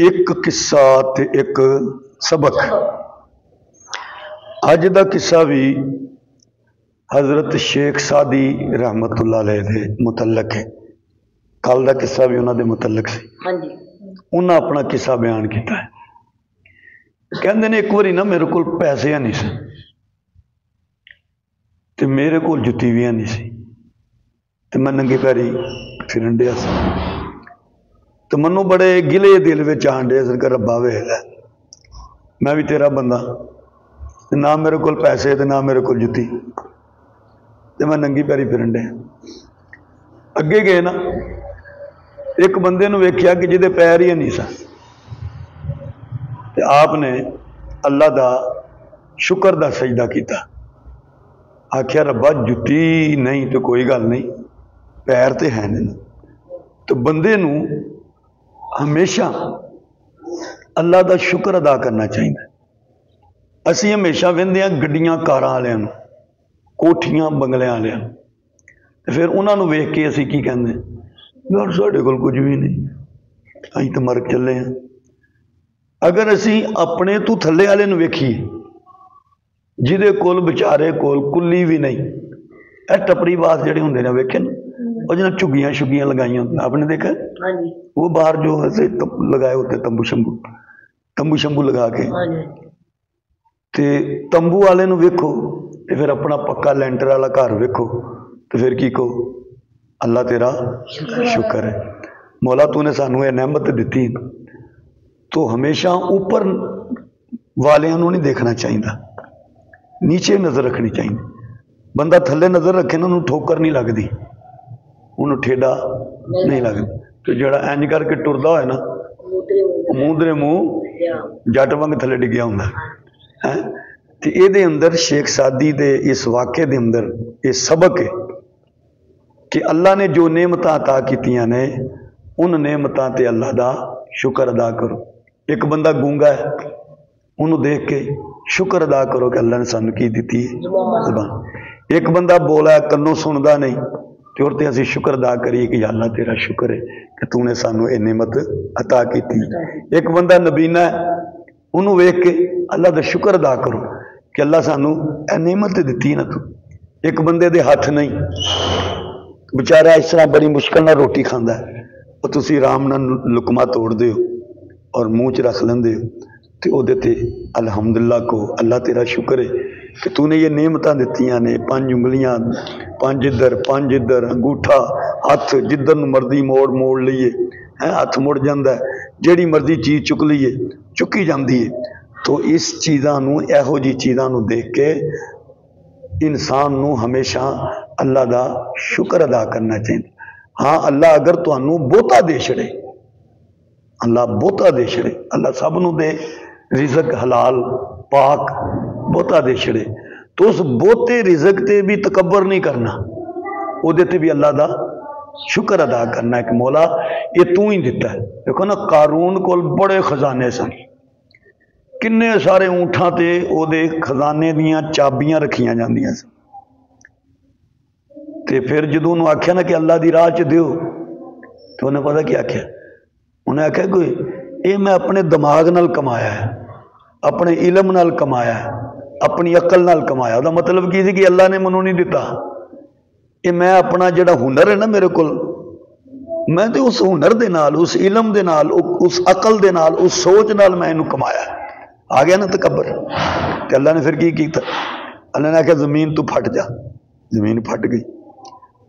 एक किस्सा ते एक सबक। अज का किस्सा भी हजरत शेख सादी रहमतुल्लाह अलैह दे मुतलक है। कल का किस्सा भी उन्होंने मुतलक से उन्हें अपना किस्सा बयान किया है। कहते ने एक बारी ना मेरे को पैसे है नहीं सी ते मेरे को जुत्ती भी है नहीं सी ते मैं नंगे पैरी फिरन दिया सी तो मनु बड़े गिले दिल में आन डे सन कि रब्बा वेख लै मैं भी तेरा बंदा ना मेरे को पैसे ते ना मेरे को जुत्ती ते मैं नंगी पैरी फिरन डे। अगे गए ना एक बंदे नूं वेख्या कि जिहदे पैर ही नहीं सा ते आपने अल्लाह दा शुक्र दा सजदा किया। आख्या रब्बा जुत्ती नहीं तो कोई गल नहीं पैर तो है नहीं। तो बंदे नूं हमेशा अल्लाह दा शुक्र अदा करना चाहिए। असी हमेशा वेंदे गड्डियां कारां वालियां नूं कोठियां बंगलियां वालियां ते फिर उन्होंने वेख के असी की कहंदे यार साडे कोल कुछ भी नहीं असीं तो मर चले हैं। अगर असी अपने तो थल्ले वाले नूं वेखीए जिहदे कोल बेचारे कोल कुल्ली भी नहीं ए टपरीबाज जिहड़े हुंदे ने वेखे ना वो जिन्हें झुग्गियां शुग्गियां लगाइयां आपने देखा वो बाहर जो ऐसे लगाए होते तंबू शंबू लगा के ते तंबू वाले नूं वेखो ते फिर अपना पक्का लेंटर वाला घर वेखो तो फिर की कहो अल्लाह तेरा शुक्र है मौला तूने सानू ये नेमत दी। तो हमेशा ऊपर वालियां नूं नहीं देखना चाहिए नीचे नज़र रखनी चाहिए। बंदा थल्ले नज़र रखे ना उन्होंने ठोकर नहीं लगती उन्होंने ठेडा नहीं लगता। तो जड़ा इंज करके टुरदा होए ना मूँह दे मूँह जट वांग थल्ले डिग्या हुंदा है। तो ये अंदर शेख सादी दे इस वाक़े दे अंदर ये सबक है कि अल्लाह ने जो नेमत अता कीतियां ने उन नेमतां ते अल्लाह दा शुक्र अदा करो। एक बंदा गूंगा है उन्होंने देख के शुक्र अदा करो कि अल्लाह ने सानू की दी ज़बान। एक बंदा बोला कन्नों सुनता नहीं तो और असीं शुक्र अदा करिए कि अल्लाह तेरा शुक्र है कि तूने सानू ये नेमत अता की। एक बंदा नबीना है उन्होंने वेख के अल्लाह का शुक्र अदा करो कि अल्लाह सानू ये नेमत दी ना तू। एक बंदे दे हथ नहीं बेचारा इस तरह बड़ी मुश्किल ना रोटी खाता है और तुसी आराम नाल लुकमा तोड़ते हो और मुँह च रख लेंदे हो तो वो अल्हम्दुलिल्लाह को अल्लाह तेरा शुक्र है कि तूने ये नेमतां दित्तियां ने 5 उंगलियां 5 इधर अंगूठा हथ जिधर मर्जी मोड़ लीए है हथ मुड़ जाता है जिहड़ी मर्जी चीज़ चुक लीए चुकी जाती है। तो इस चीज़ों यहो जी चीज़ों देख के इंसान नूं हमेशा अल्लाह का शुक्र अदा करना चाहिए। हाँ अल्लाह अगर तुहानू बहुता दे छड़े अल्लाह बहुता दे छड़े अल्लाह सब नूं दे रिजक हलाल पाक बहुता दे छड़े तो उस बहुते रिजक ते भी तकबर नहीं करना उहदे ते भी अल्लाह का शुक्र अदा करना है कि मौला ये तू ही दिता है। देखो ना कारून कोल बड़े खजाने सन किन्ने सारे ऊंठां ते ओहदे खजाने दियां चाबियां रखियां जांदियां सन ते फिर जदों उन्होंने आख्या ना कि अल्लाह की राह च दिओ तो उन्हें पता क्या आख्या उन्हें आख्या कोई ये मैं अपने दिमाग नाल कमाया है अपने इलम नाल कमाया है अपनी अकल नाल कमाया। उसका मतलब की सी कि अल्लाह ने मैनू नहीं दिता ये मैं अपना जिहड़ा हुनर है ना मेरे को मैं तो उस हुनर दे नाल उस इलम दे नाल उस अकल दे नाल उस सोच नाल मैं इनू कमाया। आ गया ना तकबर तो अल्लाह ने फिर की किया अल्लाह ने आख्या जमीन तू फट जा जमीन फट गई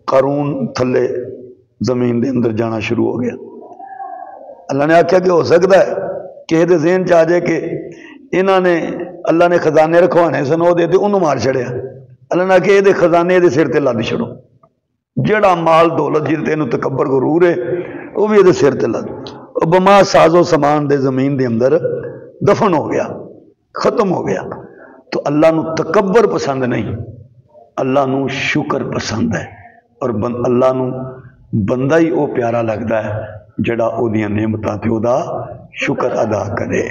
कारून थले जमीन के अंदर जाना शुरू हो गया। अल्लाह ने आख्या कि हो सकता है किसी के ज़हन च आ जाए कि इन्होंने अल्लाह ने खजाने रखवाने सन वो दे उन्होंने मार छड़िया। अल्लाह ने आख्या ये खजाने ये सिर ते लद छड़ो जड़ा माल दौलत जिद तेन तकबर गुरूर है वह भी ये सिर ते लद बमा साजो समान दे जमीन के अंदर दफन हो गया खत्म हो गया। तो अल्लाह नू तकबर पसंद नहीं अल्लाह नू शुक्र पसंद है और अल्लाह नू बंदा ही वो प्यारा लगता है जड़ा ओदियां नेमतां ते ओदा शुक्र अदा करे।